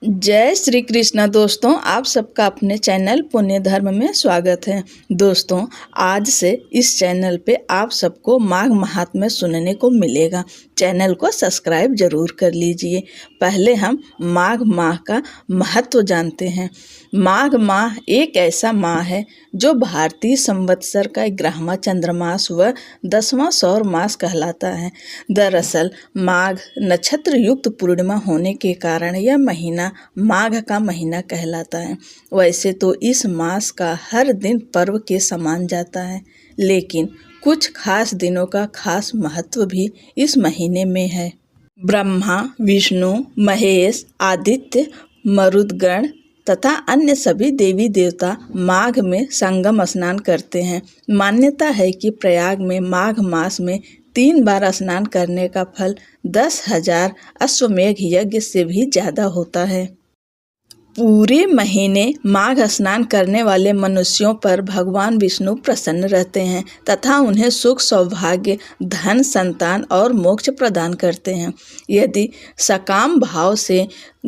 जय श्री कृष्णा दोस्तों, आप सबका अपने चैनल पुण्य धर्म में स्वागत है। दोस्तों, आज से इस चैनल पे आप सबको माघ महात्म्य सुनने को मिलेगा। चैनल को सब्सक्राइब जरूर कर लीजिए। पहले हम माघ माह का महत्व जानते हैं। माघ माह एक ऐसा माह है जो भारतीय संवत्सर का 11वां चंद्रमास व 10वां सौर मास कहलाता है। दरअसल माघ नक्षत्र युक्त पूर्णिमा होने के कारण यह महीना माघ का महीना कहलाता है। वैसे तो इस मास का हर दिन पर्व के समान जाता है, लेकिन कुछ खास दिनों का खास महत्व भी इस महीने में है। ब्रह्मा, विष्णु, महेश, आदित्य, मरुदगण तथा अन्य सभी देवी देवता माघ में संगम स्नान करते हैं। मान्यता है कि प्रयाग में माघ मास में 3 बार स्नान करने का फल 10,000 अश्वमेघ यज्ञ से भी ज़्यादा होता है। पूरे महीने माघ स्नान करने वाले मनुष्यों पर भगवान विष्णु प्रसन्न रहते हैं तथा उन्हें सुख, सौभाग्य, धन, संतान और मोक्ष प्रदान करते हैं। यदि सकाम भाव से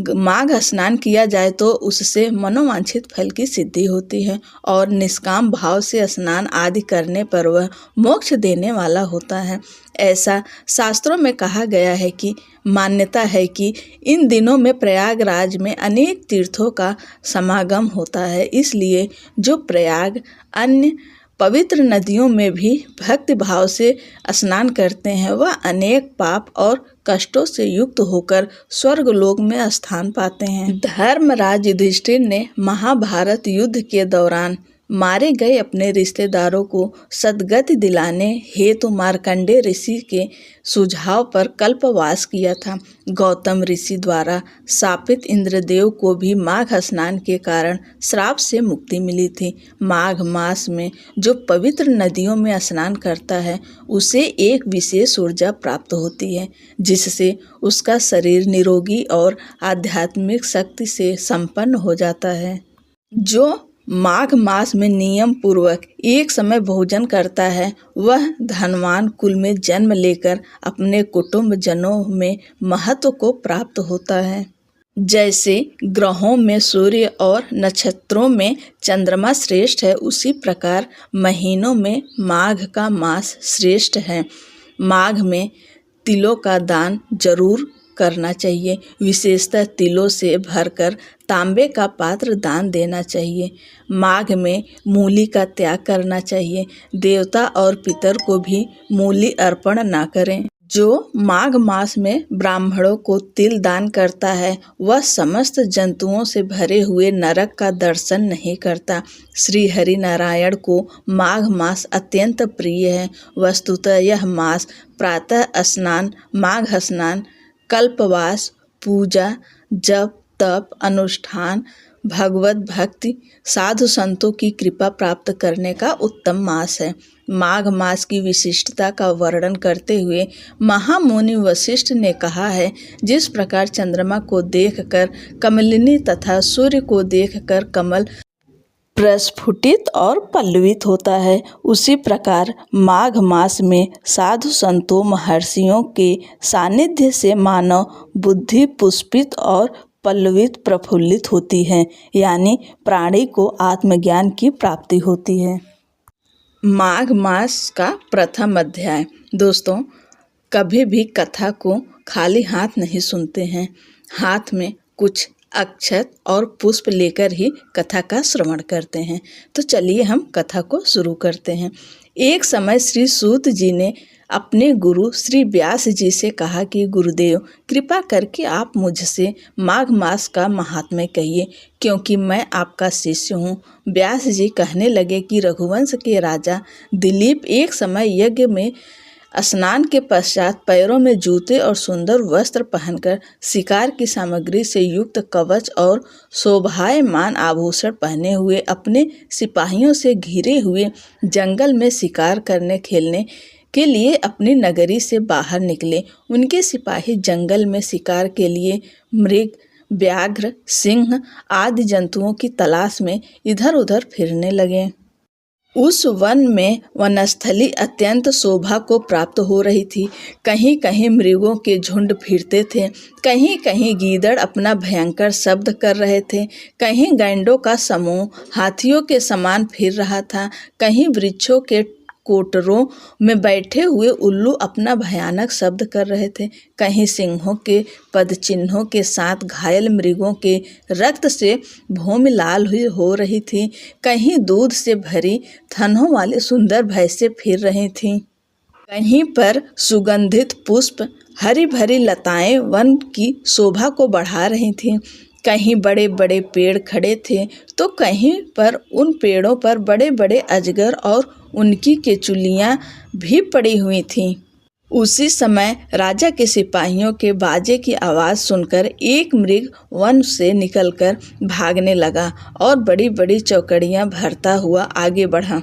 माघ स्नान किया जाए तो उससे मनोवांछित फल की सिद्धि होती है और निष्काम भाव से स्नान आदि करने पर वह मोक्ष देने वाला होता है। ऐसा शास्त्रों में कहा गया है कि मान्यता है कि इन दिनों में प्रयागराज में अनेक तीर्थों का समागम होता है, इसलिए जो प्रयाग अन्य पवित्र नदियों में भी भक्ति भाव से स्नान करते हैं वह अनेक पाप और कष्टों से युक्त होकर स्वर्गलोक में स्थान पाते हैं। धर्मराज युधिष्ठिर ने महाभारत युद्ध के दौरान मारे गए अपने रिश्तेदारों को सद्गति दिलाने हेतु मार्कंडेय ऋषि के सुझाव पर कल्पवास किया था। गौतम ऋषि द्वारा शापित इंद्रदेव को भी माघ स्नान के कारण श्राप से मुक्ति मिली थी। माघ मास में जो पवित्र नदियों में स्नान करता है उसे एक विशेष ऊर्जा प्राप्त होती है, जिससे उसका शरीर निरोगी और आध्यात्मिक शक्ति से संपन्न हो जाता है। जो माघ मास में नियम पूर्वक एक समय भोजन करता है वह धनवान कुल में जन्म लेकर अपने कुटुंब जनों में महत्व को प्राप्त होता है। जैसे ग्रहों में सूर्य और नक्षत्रों में चंद्रमा श्रेष्ठ है, उसी प्रकार महीनों में माघ का मास श्रेष्ठ है। माघ में तिलों का दान जरूर करना चाहिए। विशेषतः तिलों से भरकर तांबे का पात्र दान देना चाहिए। माघ में मूली का त्याग करना चाहिए। देवता और पितर को भी मूली अर्पण ना करें। जो माघ मास में ब्राह्मणों को तिल दान करता है वह समस्त जंतुओं से भरे हुए नरक का दर्शन नहीं करता। श्री हरि नारायण को माघ मास अत्यंत प्रिय है। वस्तुतः यह मास प्रातः स्नान, माघ स्नान, कल्पवास, पूजा, जप, तप, अनुष्ठान, भगवत भक्ति, साधु संतों की कृपा प्राप्त करने का उत्तम मास है। माघ मास की विशिष्टता का वर्णन करते हुए महामुनि वशिष्ठ ने कहा है, जिस प्रकार चंद्रमा को देखकर कमलिनी तथा सूर्य को देखकर कमल प्रस्फुटित और पल्लवित होता है, उसी प्रकार माघ मास में साधु संतों महर्षियों के सानिध्य से मानव बुद्धि पुष्पित और पल्लवित प्रफुल्लित होती है, यानी प्राणी को आत्मज्ञान की प्राप्ति होती है। माघ मास का प्रथम अध्याय। दोस्तों, कभी भी कथा को खाली हाथ नहीं सुनते हैं। हाथ में कुछ अक्षत और पुष्प लेकर ही कथा का श्रवण करते हैं। तो चलिए हम कथा को शुरू करते हैं। एक समय श्री सूत जी ने अपने गुरु श्री व्यास जी से कहा कि गुरुदेव, कृपा करके आप मुझसे माघ मास का महात्म्य कहिए, क्योंकि मैं आपका शिष्य हूँ। व्यास जी कहने लगे कि रघुवंश के राजा दिलीप एक समय यज्ञ में स्नान के पश्चात पैरों में जूते और सुंदर वस्त्र पहनकर शिकार की सामग्री से युक्त कवच और शोभायमान आभूषण पहने हुए अपने सिपाहियों से घिरे हुए जंगल में शिकार करने खेलने के लिए अपनी नगरी से बाहर निकले। उनके सिपाही जंगल में शिकार के लिए मृग, व्याघ्र, सिंह आदि जंतुओं की तलाश में इधर उधर फिरने लगे। उस वन में वनस्थली अत्यंत शोभा को प्राप्त हो रही थी। कहीं कहीं मृगों के झुंड फिरते थे, कहीं कहीं गीदड़ अपना भयंकर शब्द कर रहे थे, कहीं गैंडों का समूह हाथियों के समान फिर रहा था, कहीं वृक्षों के कोटरों में बैठे हुए उल्लू अपना भयानक शब्द कर रहे थे, कहीं सिंहों के पदचिन्हों के साथ घायल मृगों के रक्त से भूमि लाल हुई हो रही थी, कहीं दूध से भरी थनों वाली सुंदर भैंसें फिर रही थीं, कहीं पर सुगंधित पुष्प हरी भरी लताएं वन की शोभा को बढ़ा रही थीं, कहीं बड़े बड़े पेड़ खड़े थे तो कहीं पर उन पेड़ों पर बड़े बड़े अजगर और उनकी केचुलियां भी पड़ी हुई थीं। उसी समय राजा के सिपाहियों के बाजे की आवाज़ सुनकर एक मृग वन से निकलकर भागने लगा और बड़ी बड़ी चौकड़ियां भरता हुआ आगे बढ़ा।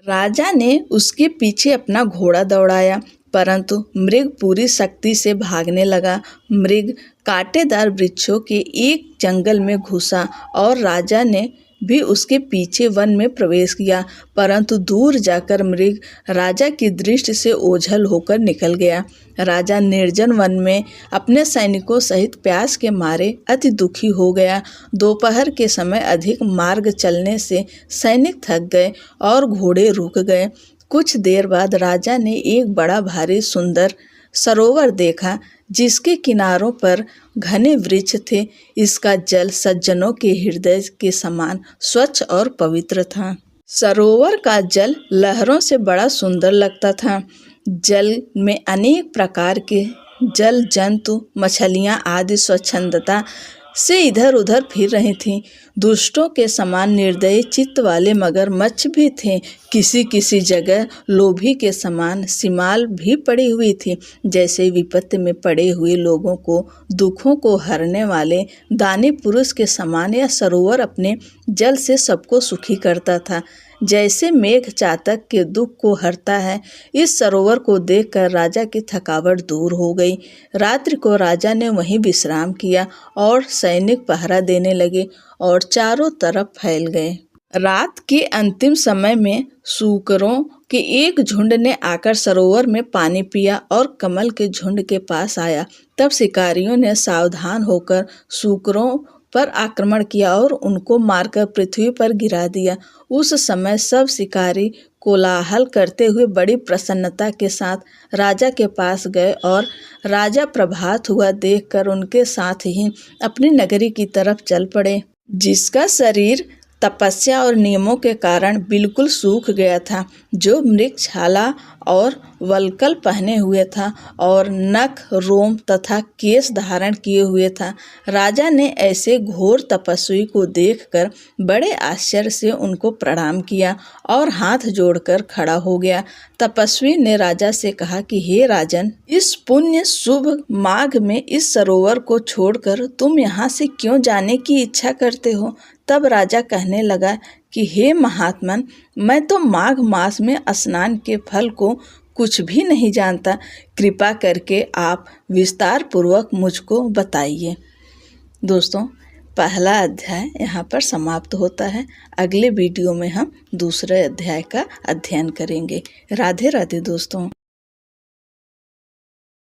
राजा ने उसके पीछे अपना घोड़ा दौड़ाया, परंतु मृग पूरी शक्ति से भागने लगा। मृग कांटेदार वृक्षों के एक जंगल में घुसा और राजा ने भी उसके पीछे वन में प्रवेश किया, परंतु दूर जाकर मृग राजा की दृष्टि से ओझल होकर निकल गया। राजा निर्जन वन में अपने सैनिकों सहित प्यास के मारे अति दुखी हो गया। दोपहर के समय अधिक मार्ग चलने से सैनिक थक गए और घोड़े रुक गए। कुछ देर बाद राजा ने एक बड़ा भारी सुंदर सरोवर देखा जिसके किनारों पर घने वृक्ष थे। इसका जल सज्जनों के हृदय के समान स्वच्छ और पवित्र था। सरोवर का जल लहरों से बड़ा सुंदर लगता था। जल में अनेक प्रकार के जल जंतु, मछलियाँ आदि स्वच्छंदता से इधर उधर फिर रही थीं। दुष्टों के समान निर्दयी चित्त वाले मगरमच्छ भी थे। किसी किसी जगह लोभी के समान सिमाल भी पड़ी हुई थी। जैसे विपत्ति में पड़े हुए लोगों को दुखों को हरने वाले दानी पुरुष के समान यह सरोवर अपने जल से सबको सुखी करता था। जैसे मेघ चातक के दुख को हरता है, इस सरोवर को देखकर राजा की थकावट दूर हो गई। रात्रि को राजा ने वहीं विश्राम किया और सैनिक पहरा देने लगे और चारों तरफ फैल गए। रात के अंतिम समय में सूकरों के एक झुंड ने आकर सरोवर में पानी पिया और कमल के झुंड के पास आया। तब शिकारियों ने सावधान होकर सूकरों पर आक्रमण किया और उनको मारकर पृथ्वी पर गिरा दिया। उस समय सब शिकारी कोलाहल करते हुए बड़ी प्रसन्नता के साथ राजा के पास गए और राजा प्रभात हुआ देखकर उनके साथ ही अपनी नगरी की तरफ चल पड़े, जिसका शरीर तपस्या और नियमों के कारण बिल्कुल सूख गया था, जो मृगछाला और वल्कल पहने हुए था और नख, रोम तथा केश धारण किए हुए था। राजा ने ऐसे घोर तपस्वी को देखकर बड़े आश्चर्य से उनको प्रणाम किया और हाथ जोड़कर खड़ा हो गया। तपस्वी ने राजा से कहा कि हे राजन, इस पुण्य शुभ माघ में इस सरोवर को छोड़कर तुम यहाँ से क्यों जाने की इच्छा करते हो? तब राजा कहने लगा कि हे महात्मन, मैं तो माघ मास में स्नान के फल को कुछ भी नहीं जानता। कृपा करके आप विस्तार पूर्वक मुझको बताइए। दोस्तों, पहला अध्याय यहाँ पर समाप्त होता है। अगले वीडियो में हम दूसरे अध्याय का अध्ययन करेंगे। राधे राधे दोस्तों।